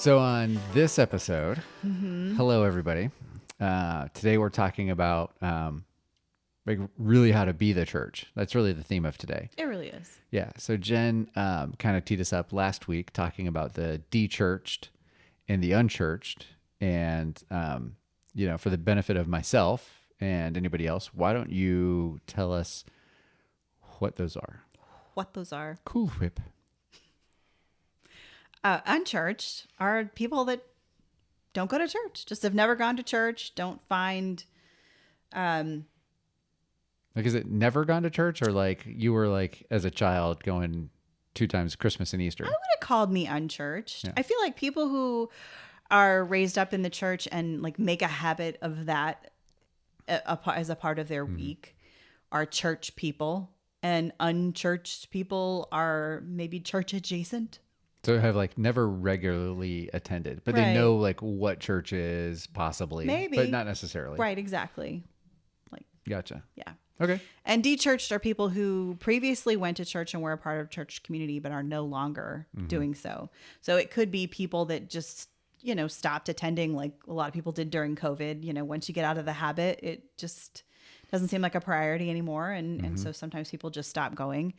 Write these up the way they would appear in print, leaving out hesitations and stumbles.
So on this episode, hello everybody. Today we're talking about like really how to be the church. That's really the theme of today. It really is. Yeah. So Jen kind of teed us up last week talking about the dechurched and the unchurched, and for the benefit of myself and anybody else, why don't you tell us what those are? What those are. Cool Whip. Unchurched are people that don't go to church, just have never gone to church, don't find... Like, is it never gone to church, or like you were like as a child going 2 times Christmas and Easter? I would have called me unchurched. Yeah. I feel like people who are raised up in the church and like make a habit of that as a part of their week are church people, and unchurched people are maybe church adjacent. So have like never regularly attended, but Right. they know like what church is possibly, Maybe. but not necessarily. Right, exactly. Gotcha. Yeah. Okay. And dechurched are people who previously went to church and were a part of church community, but are no longer doing so. So it could be people that just, stopped attending, like a lot of people did during COVID. Once you get out of the habit, it just doesn't seem like a priority anymore. And so sometimes people just stop going.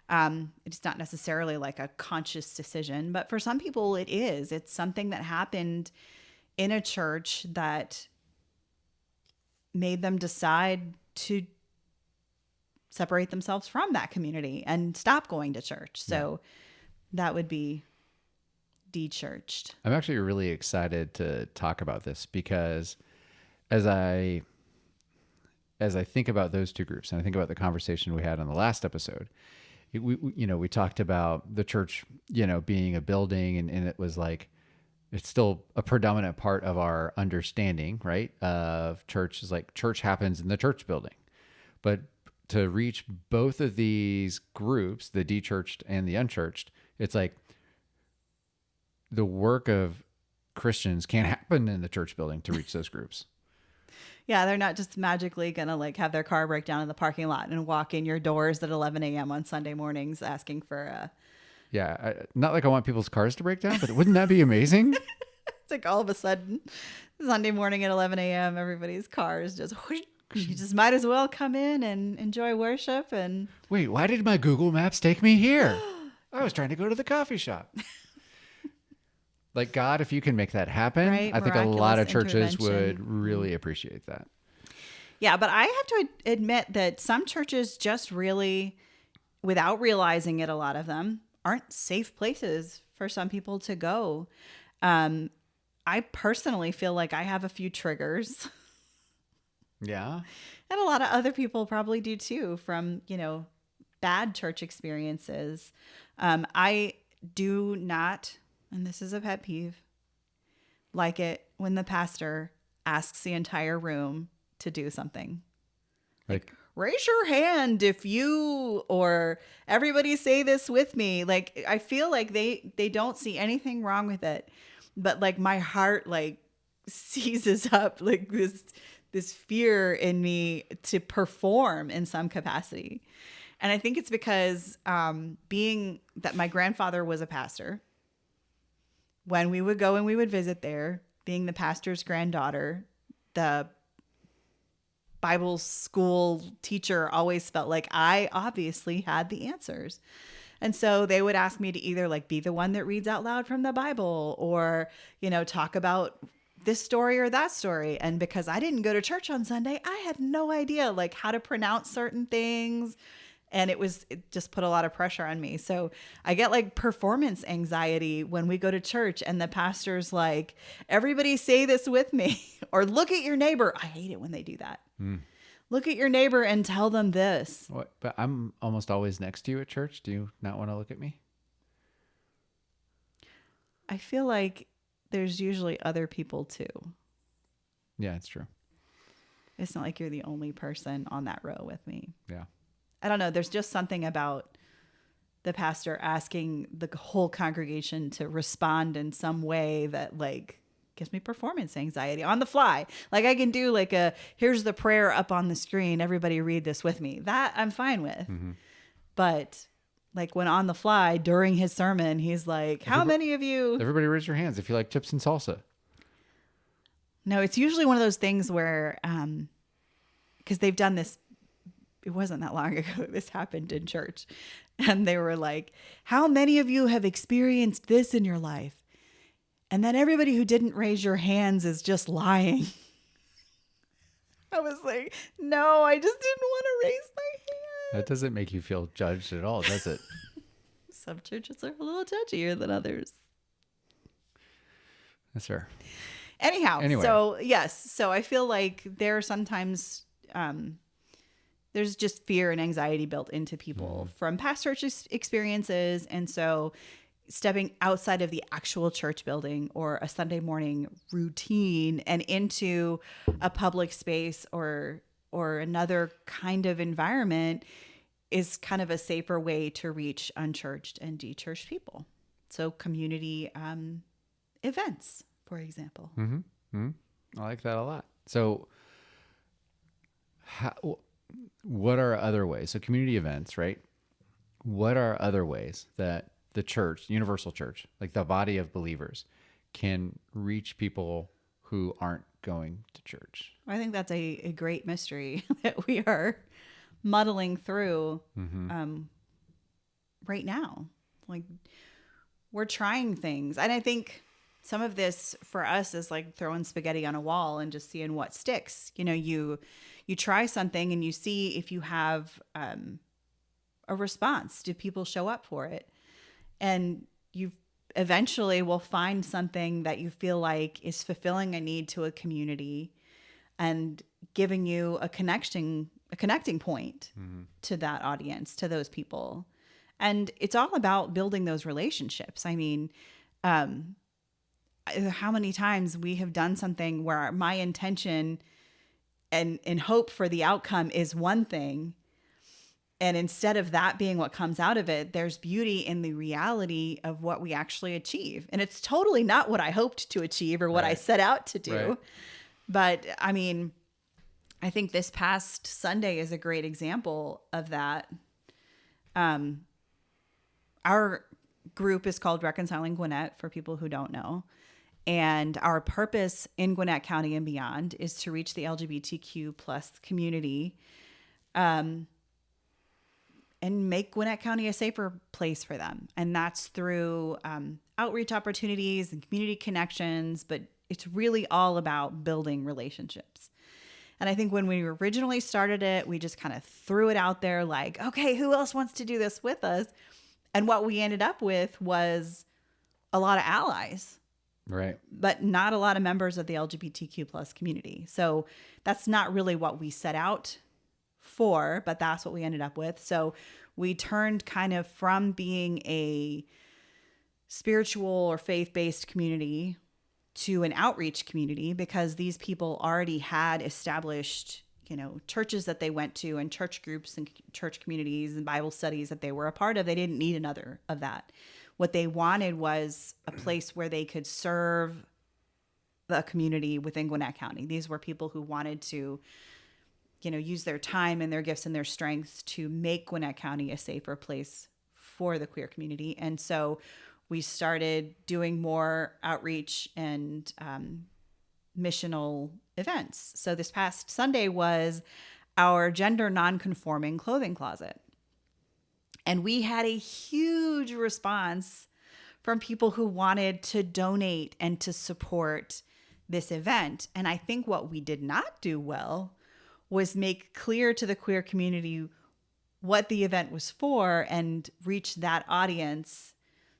It's not necessarily like a conscious decision, but for some people it is. It's something that happened in a church that made them decide to separate themselves from that community and stop going to church. So that would be dechurched. I'm actually really excited to talk about this because as I think about those two groups and I think about the conversation we had on the last episode, we talked about the church, being a building, and it was like, it's still a predominant part of our understanding, right? Of church is like church happens in the church building. But to reach both of these groups, the dechurched and the unchurched, it's like the work of Christians can't happen in the church building to reach those groups. Yeah, they're not just magically going to like have their car break down in the parking lot and walk in your doors at 11 a.m. on Sunday mornings asking for a... Yeah, not like I want people's cars to break down, but wouldn't that be amazing? It's like all of a sudden, Sunday morning at 11 a.m., everybody's cars just... You just might as well come in and enjoy worship and... Wait, why did my Google Maps take me here? I was trying to go to the coffee shop. Like, God, if you can make that happen, Right, I think a lot of miraculous churches would intervention. really appreciate that. Yeah, but I have to admit that some churches just really, without realizing it, a lot of them aren't safe places for some people to go. I personally feel like I have a few triggers. Yeah. And a lot of other people probably do too from, bad church experiences. I do not, and this is a pet peeve, like it when the pastor asks the entire room to do something. Like, Raise your hand if you, or everybody say this with me. Like, I feel like they don't see anything wrong with it. But like my heart like seizes up like this fear in me to perform in some capacity. And I think it's because being that my grandfather was a pastor, when we would go and we would visit there, being the pastor's granddaughter, the Bible school teacher always felt like I obviously had the answers. And so they would ask me to either like be the one that reads out loud from the Bible or, talk about this story or that story. And because I didn't go to church on Sunday, I had no idea like how to pronounce certain things. And it just put a lot of pressure on me. So I get like performance anxiety when we go to church and the pastor's like, everybody say this with me, or look at your neighbor. I hate it when they do that. Look at your neighbor and tell them this. what? But I'm almost always next to you at church. Do you not want to look at me? I feel like there's usually other people too. Yeah, it's true. It's not like you're the only person on that row with me. Yeah. I don't know. There's just something about the pastor asking the whole congregation to respond in some way that like gives me performance anxiety on the fly. Like I can do like here's the prayer up on the screen. Everybody read this with me. That I'm fine with. But Like when on the fly during his sermon, he's like, how many of you? Everybody raise your hands if you like chips and salsa. No, it's usually one of those things where, because they've done this, it wasn't that long ago, this happened in church. And they were like, how many of you have experienced this in your life? And then everybody who didn't raise your hands is just lying. I was like, no, I just didn't want to raise my hand. That doesn't make you feel judged at all, does it? Some churches are a little judgier than others. That's fair. Anyhow, Anyway. so yes, so I feel like there are sometimes there's just fear and anxiety built into people from past church experiences, and so stepping outside of the actual church building or a Sunday morning routine and into a public space or another kind of environment is kind of a safer way to reach unchurched and dechurched people. So community events, for example. I like that a lot. So what are other ways? So community events, right? What are other ways that the church, universal church, like the body of believers, can reach people who aren't going to church? I think that's a great mystery that we are muddling through right now. Like, we're trying things. And I think some of this for us is like throwing spaghetti on a wall and just seeing what sticks. You know, you try something and you see if you have a response. Do people show up for it? And you eventually will find something that you feel like is fulfilling a need to a community and giving you a connecting point to that audience, to those people. And it's all about building those relationships. I mean, how many times we have done something where my intention and hope for the outcome is one thing, and instead of that being what comes out of it, there's beauty in the reality of what we actually achieve. And it's totally not what I hoped to achieve or what I set out to do. Right. But I mean, I think this past Sunday is a great example of that. Our group is called Reconciling Gwinnett, for people who don't know. And our purpose in Gwinnett County and beyond is to reach the LGBTQ plus community and make Gwinnett County a safer place for them. And that's through outreach opportunities and community connections, but it's really all about building relationships. And I think when we originally started it, we just kind of threw it out there like, okay, who else wants to do this with us? And what we ended up with was a lot of allies. Right. But not a lot of members of the LGBTQ plus community. So that's not really what we set out for, but that's what we ended up with. So we turned kind of from being a spiritual or faith-based community to an outreach community, because these people already had established, churches that they went to and church groups and church communities and Bible studies that they were a part of. They didn't need another of that. What they wanted was a place where they could serve the community within Gwinnett County. These were people who wanted to, use their time and their gifts and their strengths to make Gwinnett County a safer place for the queer community. And so we started doing more outreach and missional events. So this past Sunday was our gender nonconforming clothing closet. And we had a huge response from people who wanted to donate and to support this event. And I think what we did not do well was make clear to the queer community what the event was for and reach that audience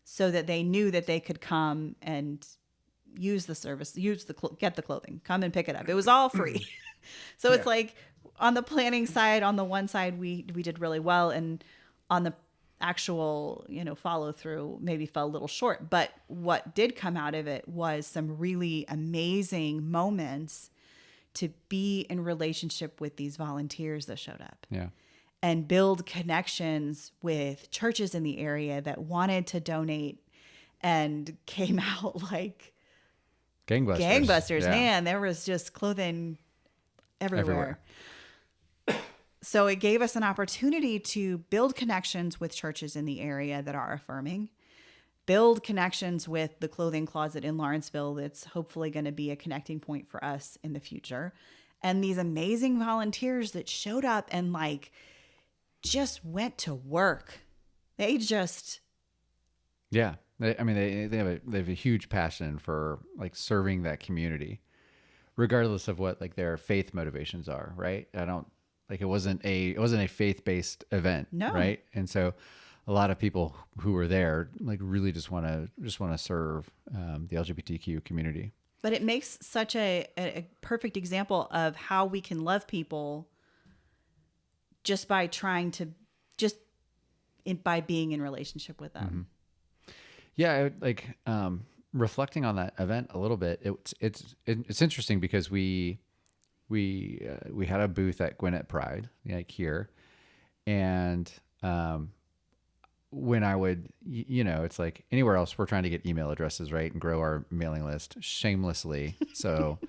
so that they knew that they could come and use the service, get the clothing, come and pick it up. It was all free. So it's like on the planning side, on the one side, we did really well. And on the actual, follow through maybe fell a little short. But what did come out of it was some really amazing moments to be in relationship with these volunteers that showed up. Yeah. And build connections with churches in the area that wanted to donate and came out like gangbusters. Yeah. Man, there was just clothing everywhere. So it gave us an opportunity to build connections with churches in the area that are affirming, build connections with the clothing closet in Lawrenceville that's hopefully going to be a connecting point for us in the future. And these amazing volunteers that showed up and like just went to work. They just, Yeah. I mean, they have a huge passion for like serving that community, regardless of what like their faith motivations are, right? I don't like it wasn't a faith-based event, no. right? And so a lot of people who were there like really just want to serve the LGBTQ community. But it makes such a perfect example of how we can love people just by trying to, by being in relationship with them. Yeah, like reflecting on that event a little bit. It's interesting because we had a booth at Gwinnett Pride, like here, and when I would, it's like anywhere else, we're trying to get email addresses, right, and grow our mailing list shamelessly. So,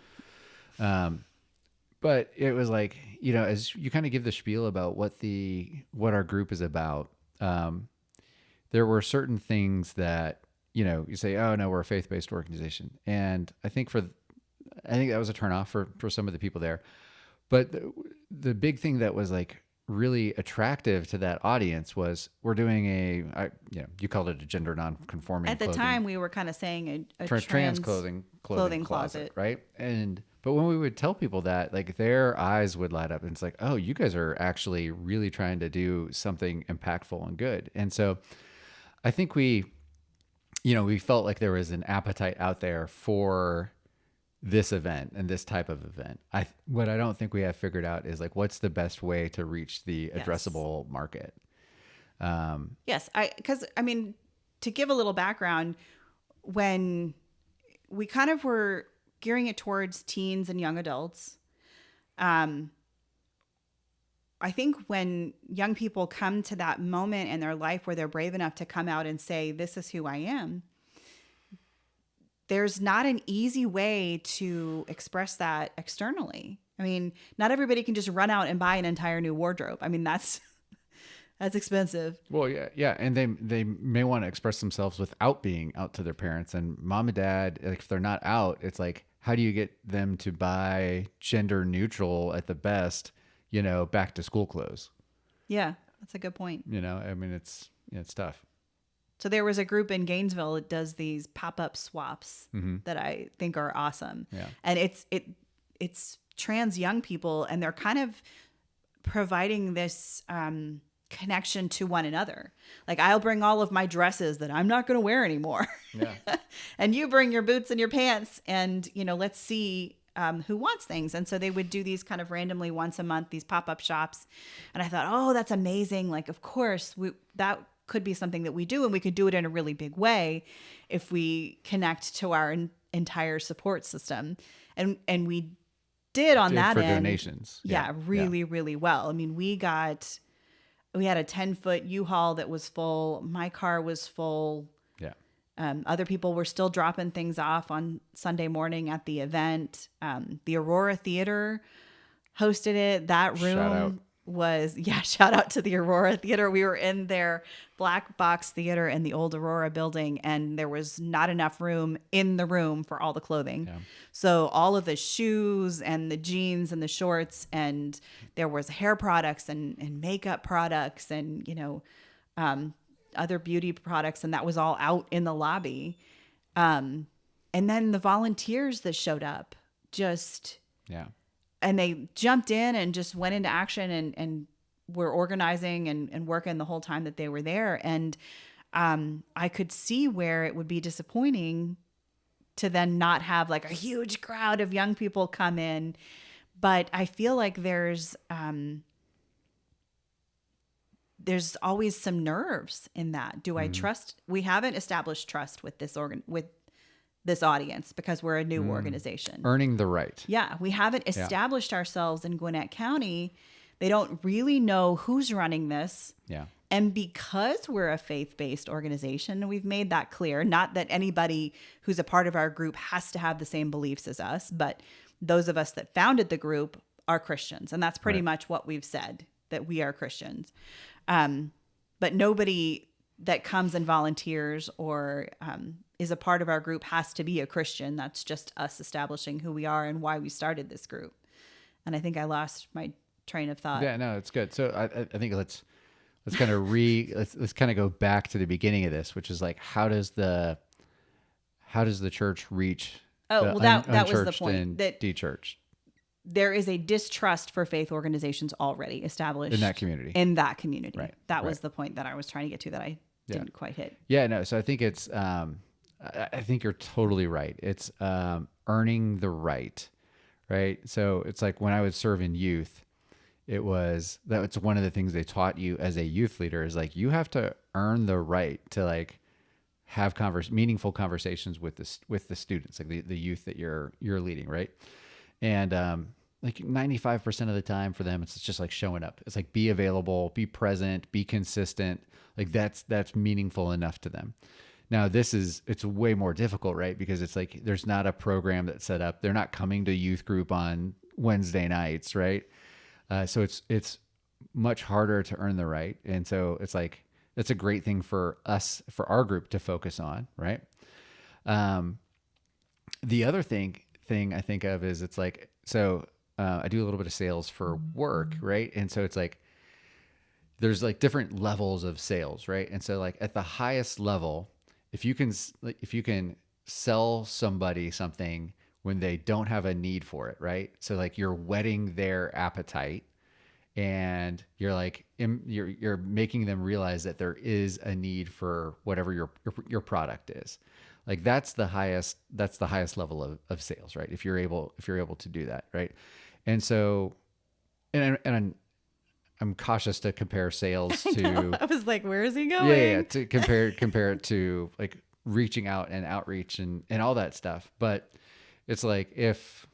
but it was like, as you kind of give the spiel about what our group is about, there were certain things that, you say, oh no, we're a faith-based organization. And I think that was a turnoff for some of the people there. But the big thing that was like really attractive to that audience was we're doing you called it a gender non-conforming At the clothing, time, we were kind of saying a trans clothing closet, right? But when we would tell people that, like their eyes would light up and it's like, oh, you guys are actually really trying to do something impactful and good. And so I think we felt like there was an appetite out there for this event and this type of event. What I don't think we have figured out is like, what's the best way to reach the addressable market? Yes. Because I mean, to give a little background, when we kind of were gearing it towards teens and young adults, I think when young people come to that moment in their life where they're brave enough to come out and say, this is who I am, there's not an easy way to express that externally. I mean, not everybody can just run out and buy an entire new wardrobe. I mean, that's expensive. Well, yeah, and they may want to express themselves without being out to their parents. And mom and dad, like if they're not out, it's like, how do you get them to buy gender neutral at the best, back to school clothes? Yeah, that's a good point. I mean, it's tough. So there was a group in Gainesville that does these pop-up swaps that I think are awesome. Yeah. And it's trans young people, and they're kind of providing this connection to one another. Like, I'll bring all of my dresses that I'm not going to wear anymore. Yeah. And you bring your boots and your pants, and, let's see who wants things. And so they would do these kind of randomly once a month, these pop-up shops. And I thought, oh, that's amazing. Like, of course, that could be something that we do, and we could do it in a really big way if we connect to our entire support system. And we did on that for end. Donations. Yeah, really well. I mean, we had a 10-foot U-Haul that was full. My car was full. Yeah. Other people were still dropping things off on Sunday morning at the event. The Aurora Theater hosted it. That room shout out to the Aurora Theater. We were in their black box theater in the old Aurora building, and there was not enough room in the room for all the clothing. Yeah. So all of the shoes and the jeans and the shorts, and there was hair products and makeup products and, other beauty products. And that was all out in the lobby. And then the volunteers that showed up and they jumped in and just went into action and were organizing and working the whole time that they were there. And I could see where it would be disappointing to then not have like a huge crowd of young people come in. But I feel like there's always some nerves in that. Do I trust? We haven't established trust with this audience because we're a new organization. Earning the right. Yeah, we haven't established ourselves in Gwinnett County. They don't really know who's running this. Yeah. And because we're a faith-based organization, we've made that clear. Not that anybody who's a part of our group has to have the same beliefs as us, but those of us that founded the group are Christians. And that's pretty much what we've said. that we are Christians. But nobody that comes and volunteers or is a part of our group has to be a Christian. That's just us establishing who we are and why we started this group. And I think I lost my train of thought. Yeah, no, it's good. So I think let's kind of let's kind of go back to the beginning of this, which is like how does the church reach Oh, the well, that was the unchurched point, and that dechurched there is a distrust for faith organizations already established in that community? Right. That was right. the point that I was trying to get to that I didn't quite hit. Yeah, no. So I think it's I think you're totally right. It's earning the right. So it's like when I would serve in youth, that's one of the things they taught you as a youth leader is like you have to earn the right to like have meaningful conversations with the students, like the youth that you're leading, right? And like 95% of the time for them, it's just like showing up. It's like be available, be present, be consistent. Like that's meaningful enough to them. Now it's way more difficult, right? Because it's like there's not a program that's set up. They're not coming to youth group on Wednesday nights, right? So it's much harder to earn the right. And so it's like that's a great thing for us, for our group to focus on, right? The other thing I think of is it's like, so I do a little bit of sales for work, right? And so it's like there's like different levels of sales, right? And so like at the highest level, if you can sell somebody something when they don't have a need for it, right? So like you're whetting their appetite and you're like you're making them realize that there is a need for whatever your product is. Like that's the highest level of sales, right? If you're able to do that, right? And so and I'm cautious to compare sales to I was like, where is he going? yeah, to compare it to like reaching out and outreach and all that stuff. But it's like if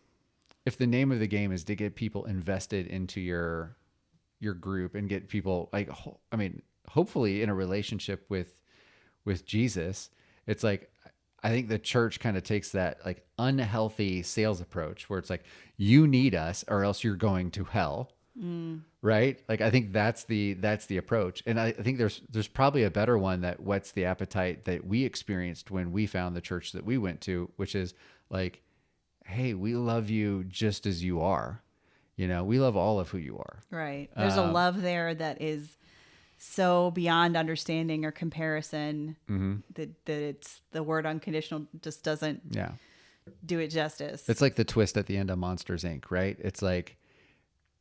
the name of the game is to get people invested into your group and get people like hopefully in a relationship with Jesus, it's like I think the church kind of takes that like unhealthy sales approach where it's like you need us or else you're going to hell. Right? Like I think that's the approach. And I think there's probably a better one that whets the appetite that we experienced when we found the church that we went to, which is like, hey, we love you just as you are. We love all of who you are. Right. There's a love there that is so beyond understanding or comparison that it's the word unconditional just doesn't do it justice. It's like the twist at the end of Monsters Inc., right? It's like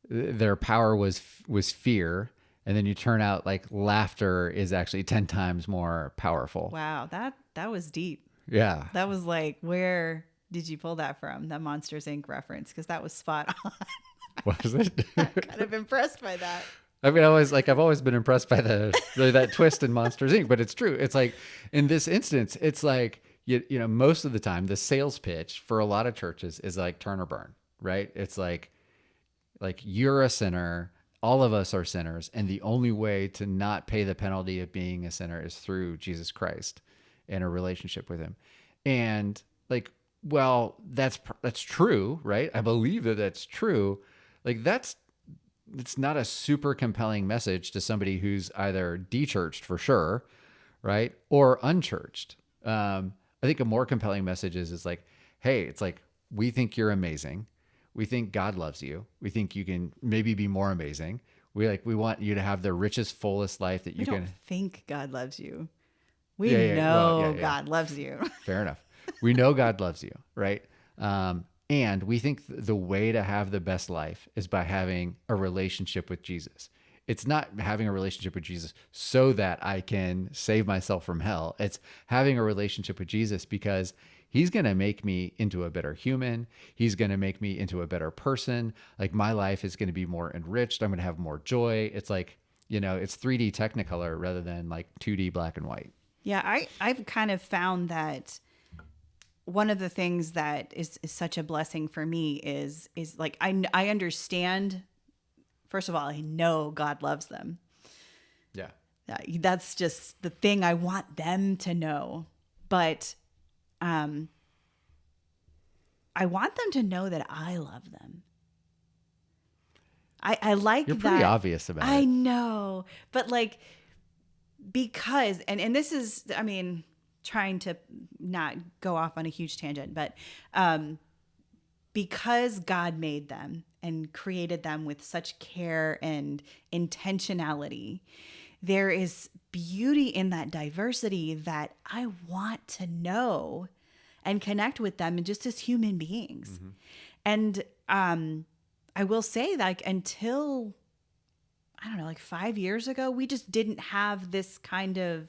their power was fear, and then you turn out like laughter is actually 10 times more powerful. Wow, that was deep. Yeah. That was like, where did you pull that from? That Monsters Inc. reference? Because that was spot on. Was it? I'm kind of impressed by that. I mean, I've always been impressed by that twist in Monsters Inc., but it's true. It's like in this instance, it's like, most of the time the sales pitch for a lot of churches is like turn or burn, right? It's like you're a sinner. All of us are sinners. And the only way to not pay the penalty of being a sinner is through Jesus Christ and a relationship with him. And like, well, that's true, right? I believe that that's true. Like it's not a super compelling message to somebody who's either dechurched for sure, right? Or unchurched. I think a more compelling message is like, hey, it's like, we think you're amazing. We think God loves you. We think you can maybe be more amazing. We want you to have the richest, fullest life that you can. We don't think God loves you. We know God loves you. Fair enough. We know God loves you, right? And we think the way to have the best life is by having a relationship with Jesus. It's not having a relationship with Jesus so that I can save myself from hell. It's having a relationship with Jesus because he's going to make me into a better human. He's going to make me into a better person. Like my life is going to be more enriched. I'm going to have more joy. It's like, it's 3D Technicolor rather than like 2D black and white. Yeah, I've kind of found that one of the things that is such a blessing for me is like I understand. First of all, I know God loves them. Yeah. That's just the thing I want them to know. But I want them to know that I love them. I like You're that. pretty obvious about I it. know. But like, because, and this is, I mean, trying to not go off on a huge tangent, but because God made them and created them with such care and intentionality, there is beauty in that diversity that I want to know and connect with them and just as human beings. And I will say, like, until I don't know, like 5 years ago, we just didn't have this kind of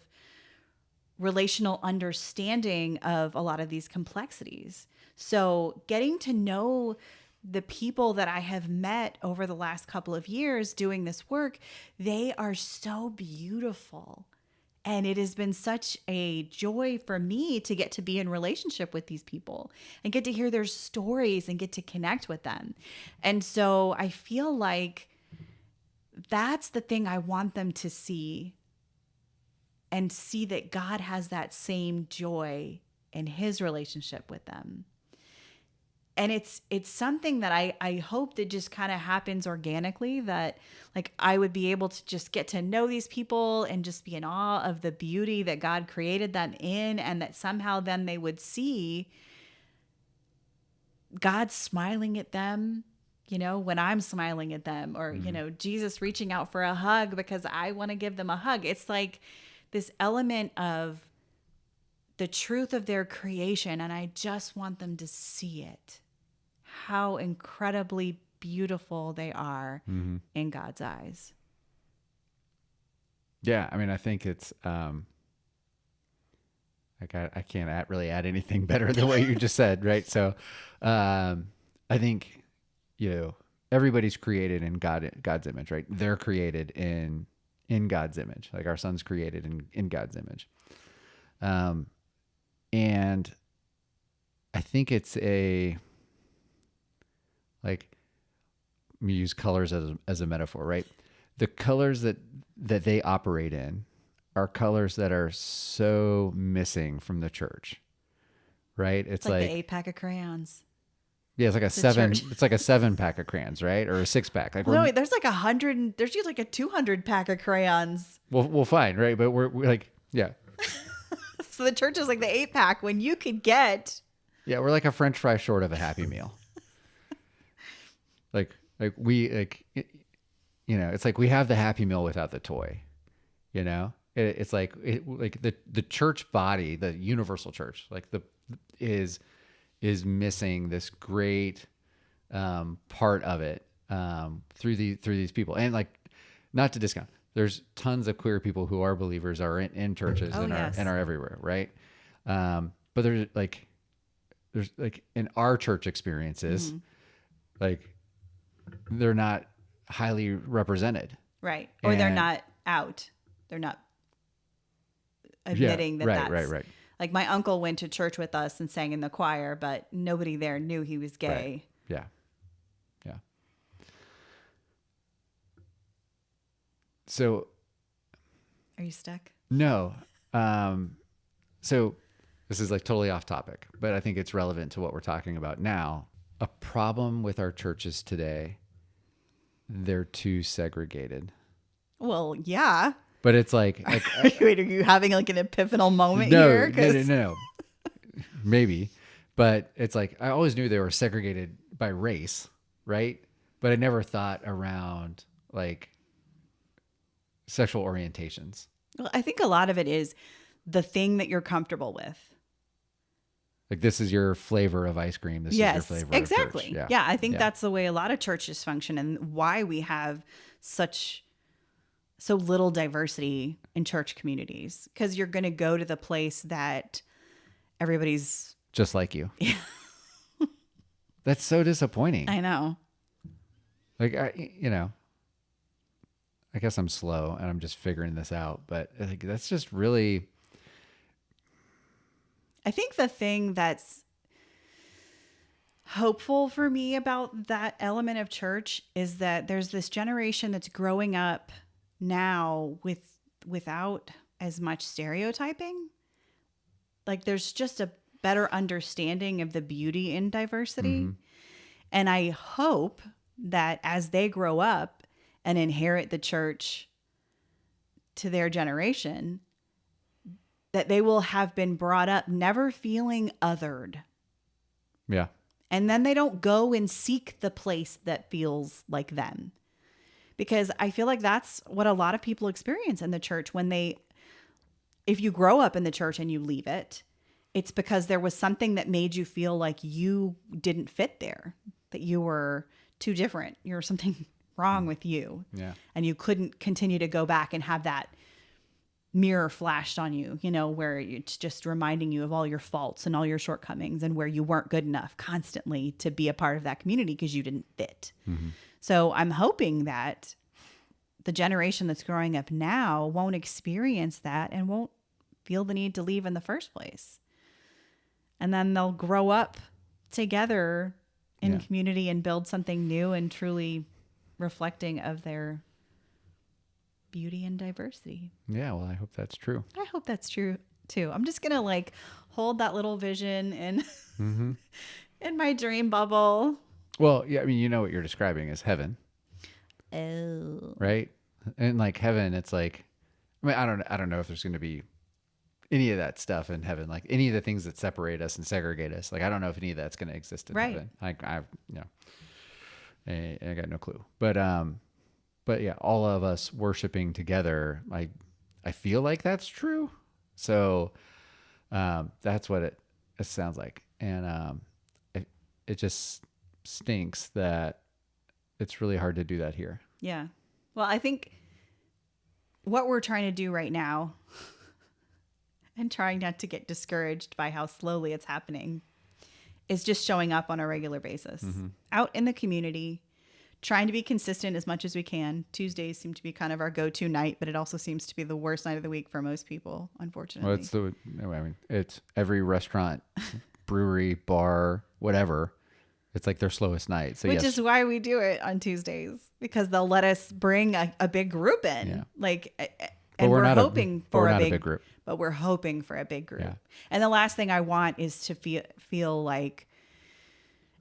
relational understanding of a lot of these complexities. So, getting to know the people that I have met over the last couple of years doing this work, they are so beautiful. And it has been such a joy for me to get to be in relationship with these people and get to hear their stories and get to connect with them. And so I feel like that's the thing I want them to see, and see that God has that same joy in his relationship with them. And it's something that I hope that just kind of happens organically, that like I would be able to just get to know these people and just be in awe of the beauty that God created them in, and that somehow then they would see God smiling at them, you know, when I'm smiling at them, or, you know, Jesus reaching out for a hug because I want to give them a hug. It's like this element of the truth of their creation, and I just want them to see it, how incredibly beautiful they are in God's eyes. Yeah, I mean, I think it's like I can't really add anything better than what you just said, right? So, I think, you know, everybody's created in God's image, right? They're created in God's image, like our son's created in God's image. And I think it's like, we use colors as a metaphor, right? The colors that they operate in are colors that are so missing from the church, right? It's like the 8-pack of crayons. Yeah, it's like church. it's like a 7-pack of crayons, right? Or a 6-pack. Like Well, no, there's like 100. There's usually like a 200-pack of crayons. we'll find, right? But we're like, yeah. So the church is like the 8-pack when you could get. Yeah, we're like a French fry short of a Happy Meal. You know, it's like we have the Happy Meal without the toy. You know, it's like the church body, the universal church, like is missing this great part of it through these people. And like, not to discount, there's tons of queer people who are believers, are in churches, Oh, and yes. are everywhere, right? But there's like in our church experiences, like they're not highly represented. Right. Or they're And- not out. They're not admitting that that's right. like, my uncle went to church with us and sang in the choir, but nobody there knew he was gay. Right. Yeah. So Are you stuck? no. So this is like totally off topic, but I think it's relevant to what we're talking about now. A problem with our churches today, they're too segregated. Well, yeah. But it's like Wait, are you having like an epiphanal moment no, here? 'Cause- no. Maybe. But it's like, I always knew they were segregated by race, right? But I never thought around like sexual orientations. Well, I think a lot of it is the thing that you're comfortable with. Like, this is your flavor of ice cream. This is your flavor exactly. of church. Yeah, I think that's the way a lot of churches function, and why we have so little diversity in church communities, because you're going to go to the place that everybody's just like you. That's so disappointing. I know. Like, I guess I'm slow and I'm just figuring this out, but like, that's just really. I think the thing that's hopeful for me about that element of church is that there's this generation that's growing up now without as much stereotyping. Like, there's just a better understanding of the beauty in diversity. And I hope that as they grow up and inherit the church to their generation, that they will have been brought up never feeling othered. Yeah. And then they don't go and seek the place that feels like them. Because I feel like that's what a lot of people experience in the church if you grow up in the church and you leave it, it's because there was something that made you feel like you didn't fit there, that you were too different. There was something wrong with you. Yeah. And you couldn't continue to go back and have that mirror flashed on you, where it's just reminding you of all your faults and all your shortcomings and where you weren't good enough constantly to be a part of that community because you didn't fit. Mm-hmm. So I'm hoping that the generation that's growing up now won't experience that and won't feel the need to leave in the first place. And then they'll grow up together in community and build something new and truly reflecting of their beauty and diversity. Yeah. Well, I hope that's true. I hope that's true too. I'm just going to hold that little vision in my dream bubble. Well, yeah. I mean, what you're describing is heaven. Oh. Right. And heaven, it's I don't know if there's going to be any of that stuff in heaven, any of the things that separate us and segregate us. I don't know if any of that's going to exist in heaven. I got no clue. But yeah, all of us worshiping together, I feel like that's true. So that's what it sounds like. And it just stinks that it's really hard to do that here. Yeah. Well, I think what we're trying to do right now and trying not to get discouraged by how slowly it's happening is just showing up on a regular basis out in the community, trying to be consistent as much as we can. Tuesdays seem to be kind of our go-to night, but it also seems to be the worst night of the week for most people, unfortunately. Well, it's every restaurant, brewery, bar, whatever. It's their slowest night. So Which is why we do it on Tuesdays, because they'll let us bring a big group in. Yeah. And we're hoping for a big group. But we're hoping for a big group. Yeah. And the last thing I want is to feel like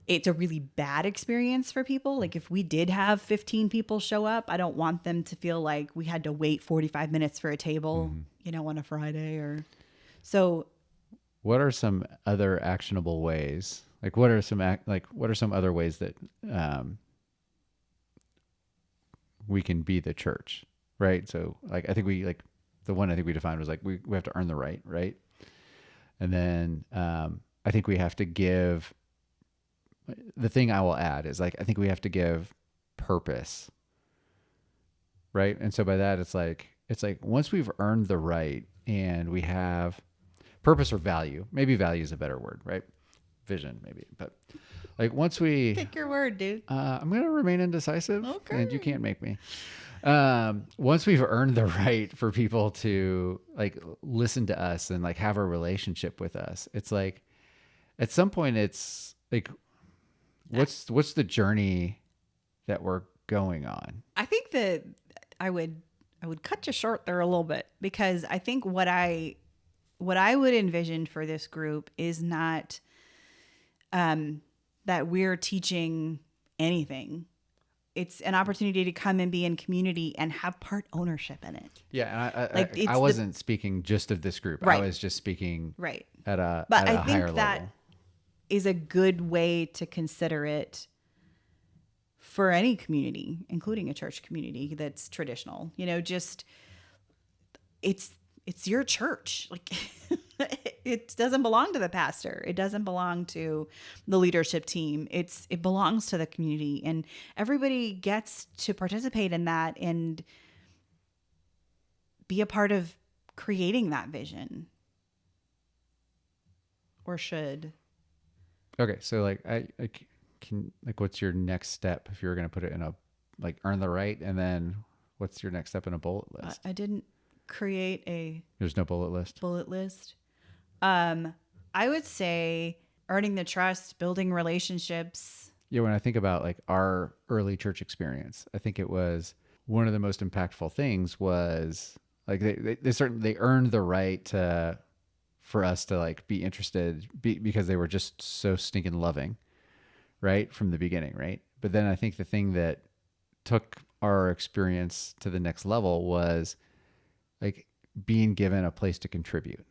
it's a really bad experience for people. If we did have 15 people show up, I don't want them to feel like we had to wait 45 minutes for a table, on a Friday or so. What are some other actionable ways? What are some other ways that we can be the church, right? So I think the one I think we defined was we have to earn the right? And then I think we have to give. The thing I will add is I think we have to give purpose, right? And so by that it's once we've earned the right and we have purpose or value, maybe value is a better word, right? Vision maybe, but once we pick your word, dude. I'm gonna remain indecisive, okay. And you can't make me. Once we've earned the right for people to listen to us and have a relationship with us, it's at some point it's what's the journey that we're going on? I think that I would cut you short there a little bit, because I think what I would envision for this group is not that we're teaching anything. It's an opportunity to come and be in community and have part ownership in it. Yeah, and I wasn't speaking just of this group. Right. I was just speaking right at a but at a I higher think that level. Is a good way to consider it for any community, including a church community that's traditional. Just it's your church. It doesn't belong to the pastor. It doesn't belong to the leadership team. It belongs to the community, and everybody gets to participate in that and be a part of creating that vision, or should. Okay, so I can what's your next step if you were going to put it in a earn the right, and then what's your next step in a bullet list? I didn't create a There's no bullet list. I would say earning the trust, building relationships. Yeah, when I think about our early church experience, I think it was one of the most impactful things was they earned the right to for us to be interested because they were just so stinking loving, right? From the beginning, right? But then I think the thing that took our experience to the next level was like being given a place to contribute,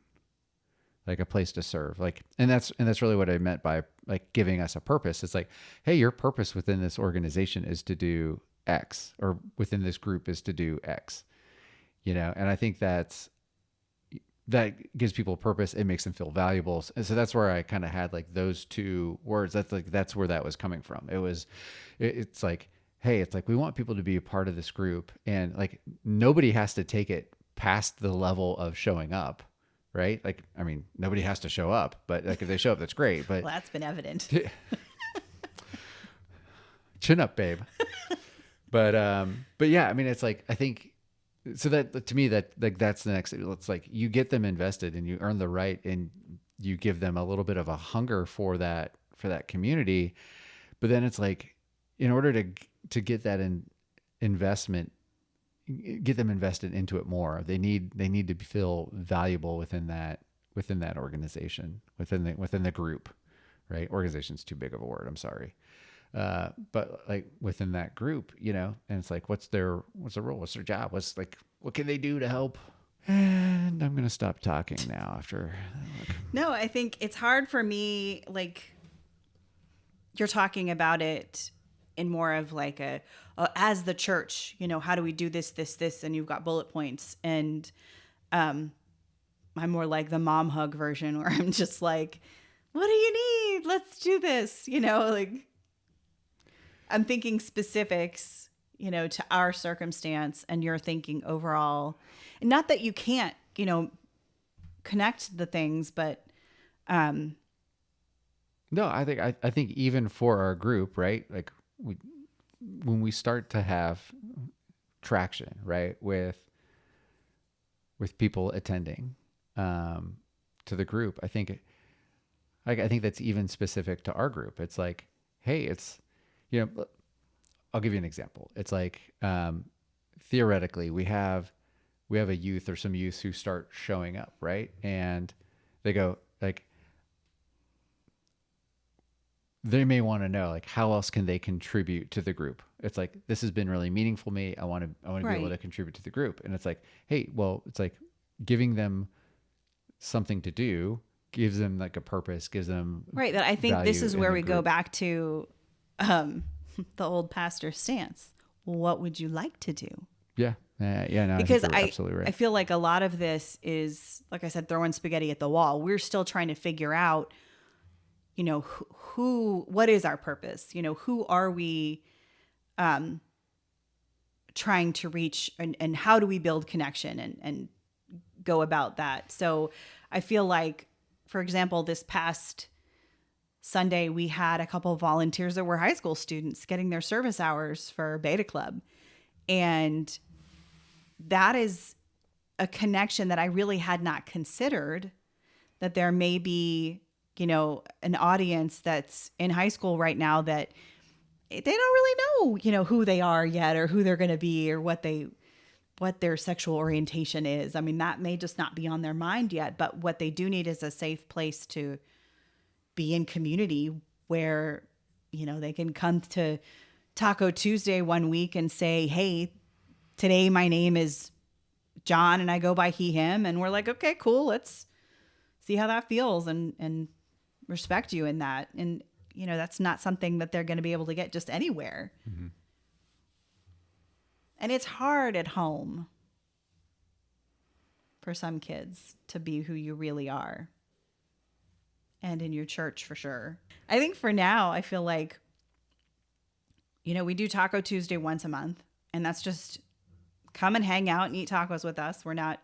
like a place to serve. Like, and that's really what I meant by like giving us a purpose. It's like, hey, your purpose within this organization is to do X, or within this group is to do X, and I think that gives people purpose. It makes them feel valuable. And so that's where I kind of had like those two words. That's where that was coming from. It's like, hey, it's like we want people to be a part of this group, and like nobody has to take it past the level of showing up, right? Like, I mean, nobody has to show up, but like if they show up, that's great. But Well, that's been evident. chin up, babe. But yeah, I mean, it's like I think so that to me that like that's the next. It's like you get them invested and you earn the right, and you give them a little bit of a hunger for that community. But then it's like in order to get that investment, get them invested into it more, they need to feel valuable within that organization, within the group, right? Organization's too big of a word. I'm sorry. But like within that group, and it's like, what's their role? What's their job? What can they do to help? And I'm going to stop talking now after. No, I think it's hard for me. Like, you're talking about it in more of like as the church, how do we do this, and you've got bullet points. And I'm more like the mom hug version where I'm just like, what do you need? Let's do this. Like, I'm thinking specifics, to our circumstance, and you're thinking overall. And not that you can't, connect the things, but No, I think even for our group, right? Like when we start to have traction, right, with people attending to the group, I think that's even specific to our group. It's like, hey, it's I'll give you an example. It's like theoretically we have a youth or some youths who start showing up, right? And they go like, they may want to know like how else can they contribute to the group. It's like, this has been really meaningful to me. I want to be able to contribute to the group. And it's like, hey, well, it's like giving them something to do gives them like a purpose, gives them right. That I think this is where we go group. back to the old pastor stance. What would you like to do? Yeah. Yeah. No, Because I think you're absolutely right. I feel like a lot of this is, like I said, throwing spaghetti at the wall. We're still trying to figure out, what is our purpose? Who are we trying to reach, and how do we build connection and go about that? So I feel like, for example, this past Sunday, we had a couple of volunteers that were high school students getting their service hours for Beta Club. And that is a connection that I really had not considered, that there may be, an audience that's in high school right now that they don't really know, who they are yet, or who they're going to be, or what their sexual orientation is. I mean, that may just not be on their mind yet, but what they do need is a safe place to be in community where, they can come to Taco Tuesday one week and say, hey, today my name is John and I go by he, him. And we're like, okay, cool. Let's see how that feels and respect you in that. And, that's not something that they're going to be able to get just anywhere. Mm-hmm. And it's hard at home for some kids to be who you really are. And in your church, for sure. I think for now, I feel like, we do Taco Tuesday once a month. And that's just come and hang out and eat tacos with us. We're not,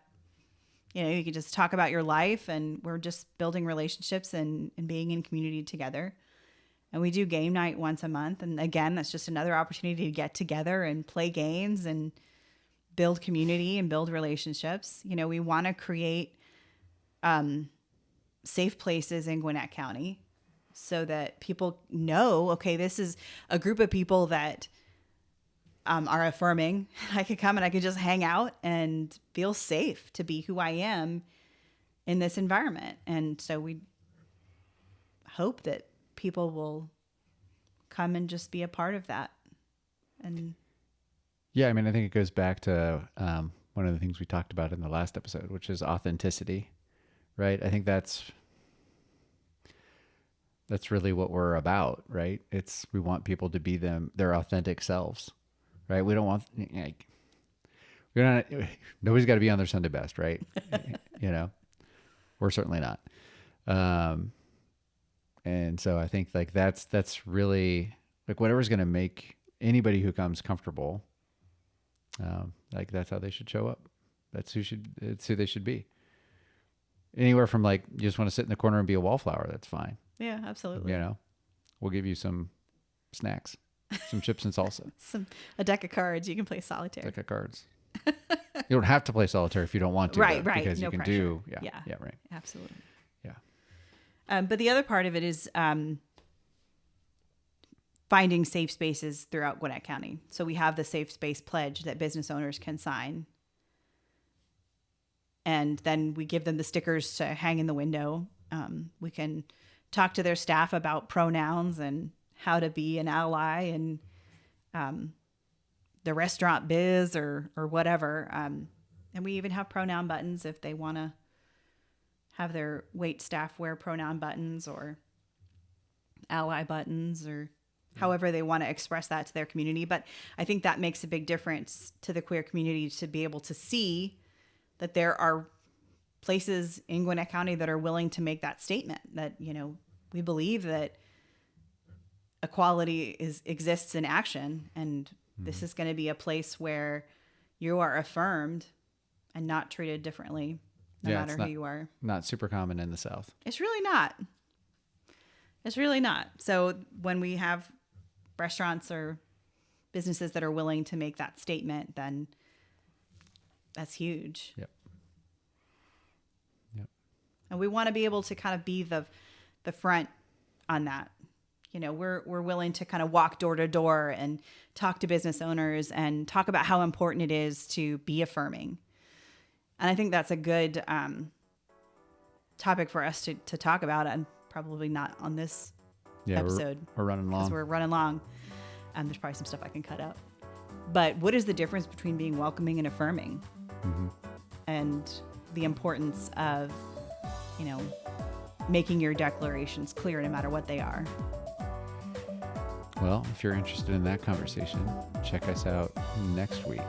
you can just talk about your life, and we're just building relationships and being in community together. And we do game night once a month. And again, that's just another opportunity to get together and play games and build community and build relationships. We want to create safe places in Gwinnett County so that people know, okay, this is a group of people that are affirming. I could come and I could just hang out and feel safe to be who I am in this environment. And so we hope that people will come and just be a part of that. And Yeah, I mean, I think it goes back to one of the things we talked about in the last episode, which is authenticity, right? I think that's really what we're about, right? We want people to be their authentic selves, right? We don't want, like, we're not, nobody's got to be on their Sunday best, right? You know, we're certainly not. And so I think like that's really like whatever's going to make anybody who comes comfortable. Like that's how they should show up. It's who they should be. Anywhere from like, you just want to sit in the corner and be a wallflower. That's fine. yeah, absolutely. You know, we'll give you some snacks, some chips and salsa, A deck of cards. You can play solitaire. deck of cards. You don't have to play solitaire if you don't want to. Right, though, right. Because No you can pressure. yeah, right. Absolutely. Yeah. But the other part of it is finding safe spaces throughout Gwinnett County. So we have the safe space pledge that business owners can sign. And then we give them the stickers to hang in the window. We can talk to their staff about pronouns and how to be an ally in the restaurant biz or whatever. And we even have pronoun buttons if they want to have their wait staff wear pronoun buttons or ally buttons or however they want to express that to their community. But I think that makes a big difference to the queer community to be able to see that there are places in Gwinnett County that are willing to make that statement that, you know, we believe that equality exists in action. And this is going to be a place where you are affirmed and not treated differently, no matter who you are. Not super common in the South. It's really not. It's really not. So when we have restaurants or businesses that are willing to make that statement, then that's huge. Yep. And we want to be able to kind of be the front on that. You know, we're willing to kind of walk door to door and talk to business owners and talk about how important it is to be affirming. And I think that's a good topic for us to talk about, and probably not on this episode. We're running long. Because we're running long. There's probably some stuff I can cut out. But what is the difference between being welcoming and affirming? Mm-hmm. And the importance of, you know, making your declarations clear no matter what they are. Well, if you're interested in that conversation, check us out next week.